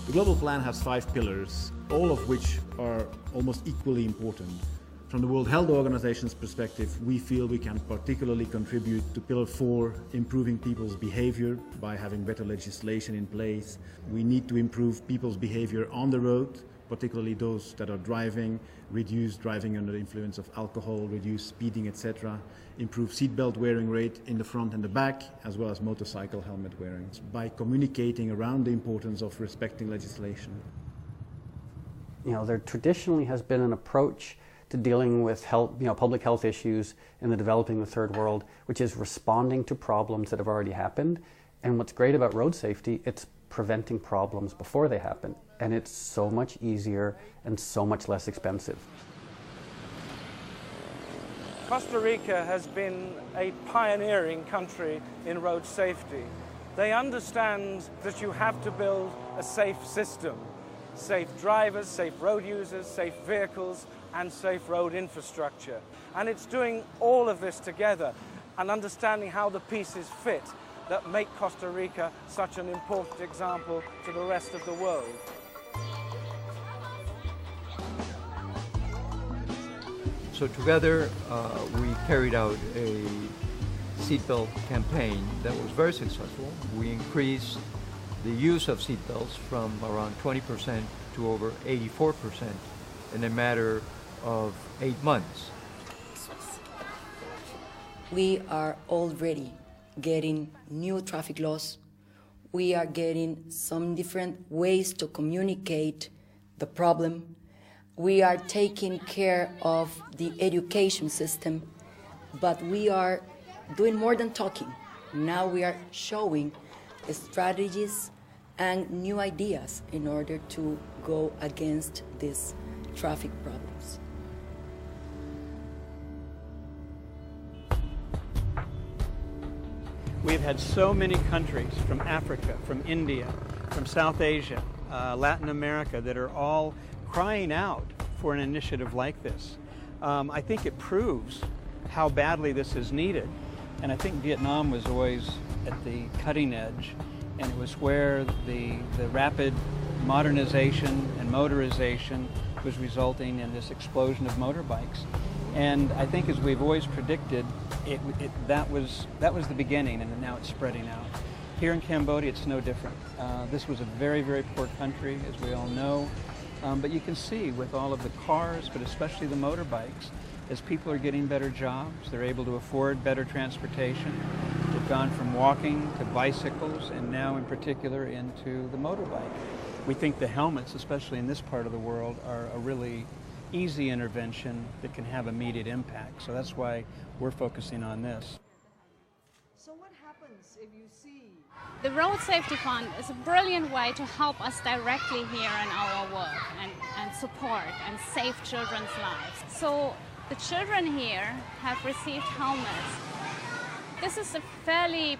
The global plan has 5 pillars, all of which are almost equally important. From the World Health Organization's perspective, we feel we can particularly contribute to Pillar 4, improving people's behavior by having better legislation in place. We need to improve people's behavior on the road, particularly those that are driving, reduce driving under the influence of alcohol, reduce speeding, etc. Improve seatbelt wearing rate in the front and the back, as well as motorcycle helmet wearing, by communicating around the importance of respecting legislation. You know, there traditionally has been an approach to dealing with health, public health issues in the developing the third world, which is responding to problems that have already happened. And what's great about road safety, it's preventing problems before they happen. And it's so much easier and so much less expensive. Costa Rica has been a pioneering country in road safety. They understand that you have to build a safe system. Safe drivers, safe road users, safe vehicles, and safe road infrastructure. And it's doing all of this together and understanding how the pieces fit that make Costa Rica such an important example to the rest of the world. So together we carried out a seatbelt campaign that was very successful. We increased the use of seatbelts from around 20% to over 84% in a matter of 8 months. We are already getting new traffic laws. We are getting some different ways to communicate the problem. We are taking care of the education system, but we are doing more than talking. Now we are showing strategies and new ideas in order to go against these traffic problems. We've had so many countries from Africa, from India, from South Asia, Latin America that are all crying out for an initiative like this. I think it proves how badly this is needed. And I think Vietnam was always at the cutting edge, and it was where the rapid modernization and motorization was resulting in this explosion of motorbikes. And I think, as we've always predicted, that was the beginning, and now it's spreading out. Here in Cambodia, it's no different. This was a very, very poor country, as we all know. But you can see with all of the cars, but especially the motorbikes, as people are getting better jobs, they're able to afford better transportation. They've gone from walking to bicycles, and now in particular into the motorbike. We think the helmets, especially in this part of the world, are a really easy intervention that can have immediate impact. So that's why we're focusing on this. So what happens if you see? The Road Safety Fund is a brilliant way to help us directly here in our work and support and save children's lives. So the children here have received helmets. This is a fairly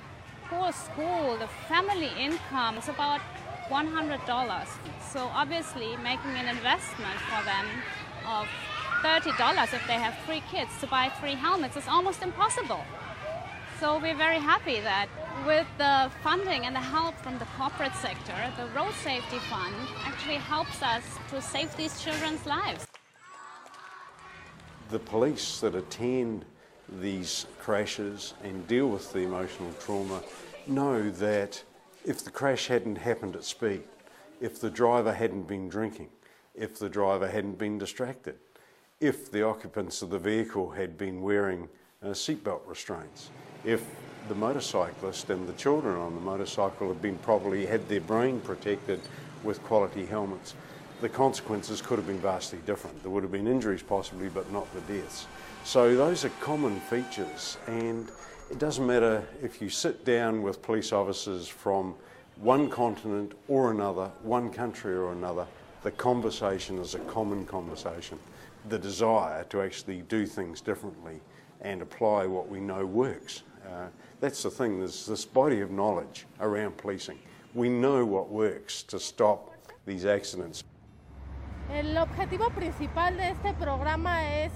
poor school. The family income is about $100. So obviously making an investment for them of $30 if they have 3 kids to buy 3 helmets is almost impossible. So we're very happy that with the funding and the help from the corporate sector, the Road Safety Fund actually helps us to save these children's lives. The police that attend these crashes and deal with the emotional trauma know that if the crash hadn't happened at speed, if the driver hadn't been drinking, if the driver hadn't been distracted, if the occupants of the vehicle had been wearing seatbelt restraints, if the motorcyclist and the children on the motorcycle had their brain protected with quality helmets, the consequences could have been vastly different. There would have been injuries possibly, but not the deaths. So those are common features, and it doesn't matter if you sit down with police officers from one continent or another, one country or another, the conversation is a common conversation. The desire to actually do things differently and apply what we know works. That's the thing, there's this body of knowledge around policing. We know what works to stop these accidents. El objetivo principal de este programa es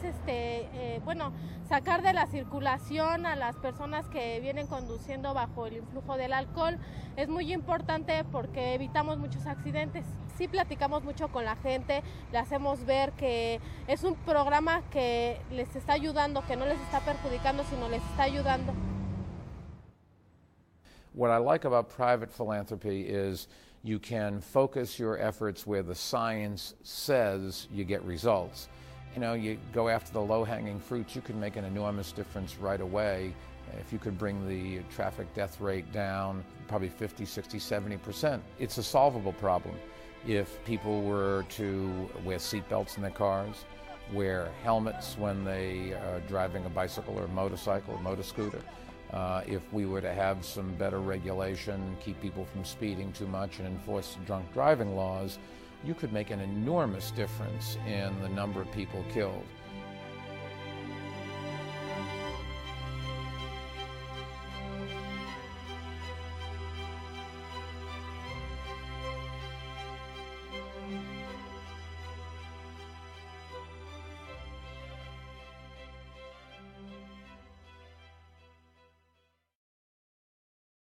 bueno, sacar de la circulación a las personas que vienen conduciendo bajo el influjo del alcohol. Es muy importante porque evitamos muchos accidentes. Sí platicamos mucho con la gente, le hacemos ver que es un programa que les está ayudando, que no les está perjudicando, sino les está ayudando. What I like about private philanthropy is you can focus your efforts where the science says you get results. You know, you go after the low-hanging fruits, you can make an enormous difference right away. If you could bring the traffic death rate down probably 50, 60, 70%, it's a solvable problem. If people were to wear seatbelts in their cars, wear helmets when they are driving a bicycle or a motorcycle or motor scooter, if we were to have some better regulation, keep people from speeding too much and enforce drunk driving laws, you could make an enormous difference in the number of people killed.